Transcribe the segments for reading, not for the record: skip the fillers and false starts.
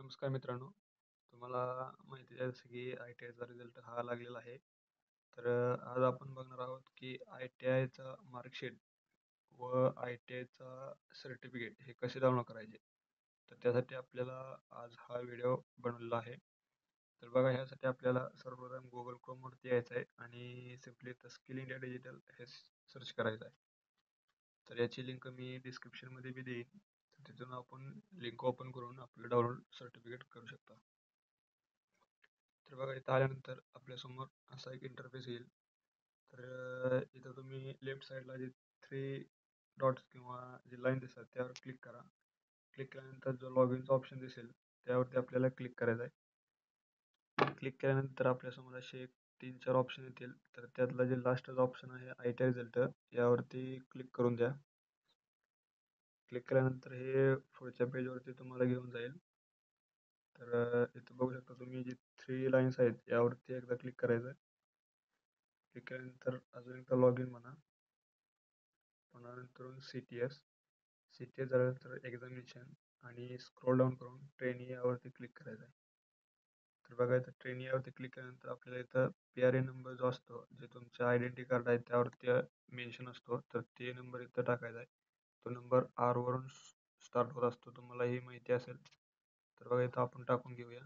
नमस्कार मित्रांनो. तुम्हाला माहिती आहे जसं की ITIचा रिझल्ट हा लागलेला आहे. आज आपण बघणार आहोत की ITIचा मार्कशीट व ITIचा सर्टिफिकेट हे कसे डाउनलोड करायचे. तर त्यासाठी आपल्याला आज हा व्हिडिओ बनवलेला आहे. तर बघा ह्यासाठी आपल्याला सर्वप्रथम Google Chromeवरती यायचं आहे आणि सिम्पली इथं स्किल इंडिया डिजिटल हे सर्च करायचं आहे. तर याची लिंक मी डिस्क्रिप्शनमध्ये बी देईन. तर तिथून आपण लिंक ओपन करून आपलं डाउनलोड सर्टिफिकेट करू शकता. तर बघा इथं आल्यानंतर आपल्यासमोर असा एक इंटरफेस येईल. इथं तुम्ही लेफ्ट साईडला जे थ्री डॉट्स किंवा जे लाईन दिसतात त्यावर क्लिक करा. क्लिक केल्यानंतर जो लॉग इनचा ऑप्शन दिसेल त्यावरती आपल्याला क्लिक करायचं आहे. क्लिक केल्यानंतर आपल्यासमोर असे एक 3-4 ऑप्शन येतील. तर त्यातला जे लास्टचा ऑप्शन आहे ITI रिझल्ट यावरती क्लिक करून द्या. क्लिक केल्यानंतर हे पुढच्या पेजवरती तुम्हाला घेऊन जाईल. इथं बघू शकता तुम्ही जी 3 लाईन्स आहेत यावरती एकदा क्लिक करायचं आहे. क्लिक केल्यानंतर अजून एकदा लॉग इन म्हणा. पुन्हा नंतरून CTS झाल्यानंतर एक्झामिनेशन आणि स्क्रोल डाऊन करून ट्रेनी यावरती क्लिक करायचं आहे. तर बघा इथं ट्रेनी यावरती क्लिक केल्यानंतर आपल्याला इथं PRA नंबर जो असतो, जे तुमचं आयडेंटिटी कार्ड आहे त्यावरती मेन्शन असतो, तर ते नंबर इथं टाकायचा आहे. तो नंबर R वरून स्टार्ट होत असतो. तुम्हाला ही माहिती असेल. तर बघा इथं आपण टाकून घेऊया.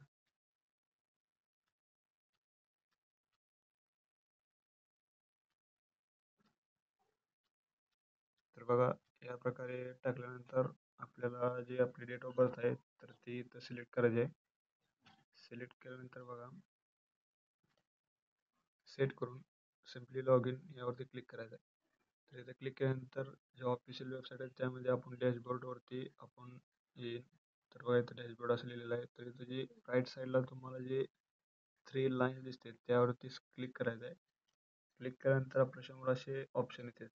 तर बघा या प्रकारे टाकल्यानंतर आपल्याला जी आपली डेट ऑफ बर्थ आहे तर ती इथं सिलेक्ट करायची आहे. सिलेक्ट केल्यानंतर बघा सेट करून सिम्पली लॉग इन यावरती क्लिक करायचं आहे. तर इथे क्लिक केल्यानंतर जे ऑफिशियल वेबसाईट आहे त्यामध्ये आपण डॅशबोर्डवरती आपण येईल. तर बघा इथं डॅशबोर्ड असं लिहिलेलं आहे. तर इथं जे राईट साईडला तुम्हाला जे 3 लाईन्स दिसते त्यावरती क्लिक करायचं आहे. क्लिक केल्यानंतर आपल्यासमोर असे ऑप्शन येतील.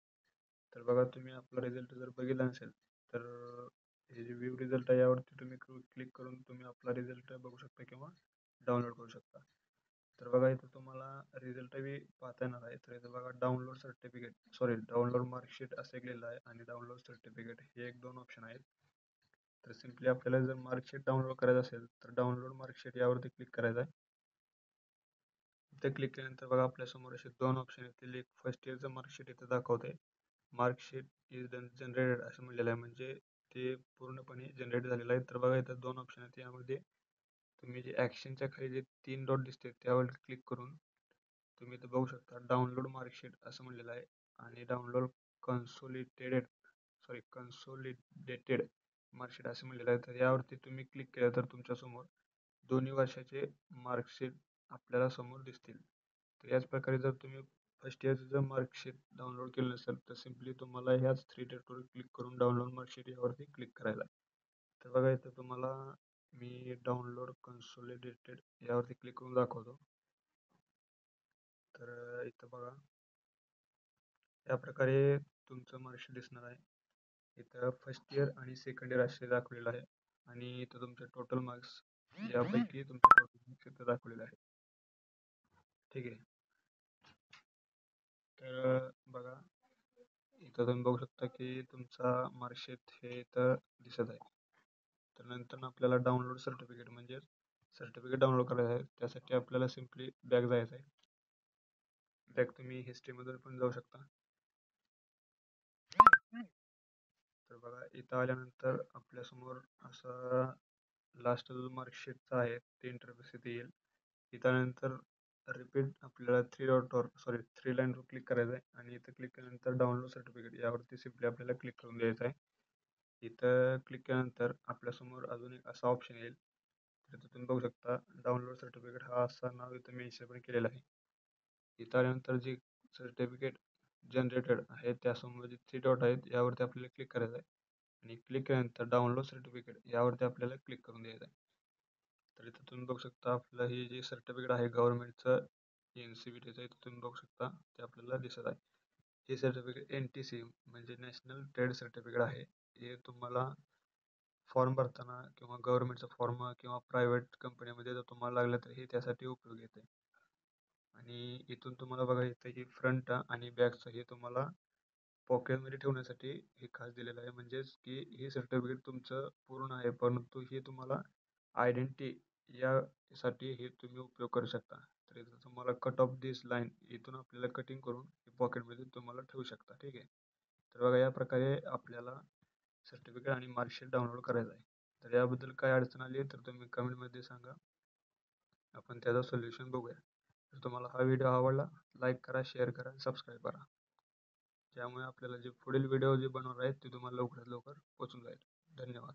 तर बघा तुम्ही आपला रिझल्ट जर बघितला नसेल तर हे जे व्ह्यू रिझल्ट आहे यावरती तुम्ही क्लिक करून तुम्ही आपला रिझल्ट बघू शकता किंवा डाउनलोड करू शकता. तर बघा इथं तुम्हाला रिझल्ट बी पाहता येणार आहे. तर इथं बघा डाउनलोड मार्कशीट असं एक लिहिलं आहे आणि डाउनलोड सर्टिफिकेट हे एक 2 ऑप्शन आहेत. तर सिम्पली आपल्याला जर मार्कशीट डाउनलोड करायचं असेल तर डाउनलोड मार्कशीट यावरती क्लिक करायचं आहे. इथे क्लिक केल्यानंतर बघा आपल्यासमोर असे 2 ऑप्शन येतील. एक फर्स्ट इयरचं मार्कशीट इथं दाखवते. मार्कशीट इज जनरेटेड असं म्हटलेलं आहे, म्हणजे ते पूर्णपणे जनरेट झालेलं आहे. तर बघा इथं 2 ऑप्शन आहेत. यामध्ये तुम्ही जे ॲक्शनच्या खाली जे 3 डॉट दिसते त्यावर क्लिक करून तुम्ही इथं बघू शकता डाउनलोड मार्कशीट असं म्हटलेलं आहे आणि डाउनलोड कन्सोलिडेटेड कन्सोलिडेटेड मार्कशीट असं म्हटलेलं आहे. तर यावरती तुम्ही क्लिक केलं तर तुमच्यासमोर दोन्ही वर्षाचे मार्कशीट आपल्याला समोर दिसतील. तर याच प्रकारे जर तुम्ही फर्स्ट इयरचं जर मार्कशीट डाउनलोड केलं नसेल तर सिम्पली तुम्हाला ह्याच 3 डॉटवर क्लिक करून डाउनलोड मार्कशीट यावरती क्लिक करायला आहे. तर बघा इथं तुम्हाला मी डाउनलोड कन्सोलिडेटेड यावरती क्लिक करून दाखवतो. इथं बघा या प्रकारे तुमचं मार्कशीट दिसणार आहे. इथं फर्स्ट इयर आणि सेकंड इयर असे दाखवलेलं आहे आणि इथं तुमचे टोटल मार्क्स यापैकी तुमचे टोटल मार्क्स इथं दाखवलेले आहेत. ठीक आहे. बघा इथं तुम्ही बघू शकता की तुमचा मार्कशीट हे इथं दिसत आहे. तर नंतर आपल्याला डाउनलोड सर्टिफिकेट म्हणजे सर्टिफिकेट डाउनलोड करायचं आहे. त्यासाठी आपल्याला सिम्पली बॅक जायचं आहे. बॅक तुम्ही हिस्ट्रीमध्ये पण जाऊ शकता. तर बघा इथं आल्यानंतर आपल्यासमोर असं लास्ट जो मार्कशीटचा आहे ते इंटरफेस इथे येईल. इथं आल्यानंतर रिपीट आपल्याला 3 लाईनवर क्लिक करायचं आहे आणि इथं क्लिक केल्यानंतर डाउनलोड सर्टिफिकेट यावरती सिम्पली आपल्याला क्लिक करून द्यायचं आहे. इथं क्लिक केल्यानंतर आपल्यासमोर अजून एक असा ऑप्शन येईल. तर इथं तुम्ही बघू शकता डाउनलोड सर्टिफिकेट हा असं नाव इथं मेन्शन पण केलेलं आहे. इथं आल्यानंतर जे सर्टिफिकेट जनरेटेड आहे त्यासमोर जे 3 डॉट आहेत यावरती आपल्याला क्लिक करायचं आहे आणि क्लिक केल्यानंतर डाउनलोड सर्टिफिकेट यावरती आपल्याला क्लिक करून द्यायचं आहे. तर इथं तुम्ही बघू शकता आपलं हे जे सर्टिफिकेट आहे गव्हर्नमेंटचं NCVTचं इथं तुम्ही बघू शकता ते आपल्याला दिसत आहे. हे सर्टिफिकेट NTC म्हणजे नॅशनल ट्रेड सर्टिफिकेट आहे. हे तुम्हाला फॉर्म भरताना किंवा गव्हर्नमेंटचा फॉर्म किंवा प्रायव्हेट कंपनीमध्ये जर तुम्हाला लागलं तर हे त्यासाठी उपयोगी येते. आणि इथून तुम्हाला बघा इथं ही फ्रंट आणि बॅकचं हे तुम्हाला पॉकेटमध्ये ठेवण्यासाठी हे खास दिलेलं आहे. म्हणजेच की हे सर्टिफिकेट तुमचं पूर्ण आहे, परंतु हे तुम्हाला आयडेंटिटी यासाठी हे तुम्ही उपयोग करू शकता. तर इथं तुम्हाला कट ऑफ दिस लाईन इथून आपल्याला कटिंग करून पॉकेटमध्ये तुम्हाला ठेवू शकता. ठीक आहे. तर बघा या प्रकारे आपल्याला सर्टिफिकेट आणि मार्कशीट डाउनलोड करायचं आहे. तर याबद्दल काय अडचण आली तर तुम्ही कमेंटमध्ये सांगा. आपण त्याचं सोल्युशन बघूया. जर तुम्हाला हा व्हिडिओ आवडला, लाईक करा, शेअर करा, सबस्क्राईब करा. त्यामुळे आपल्याला जे पुढील व्हिडिओ जे बनवणार आहेत ते तुम्हाला लवकरात लवकर पोहोचून जाईल. धन्यवाद.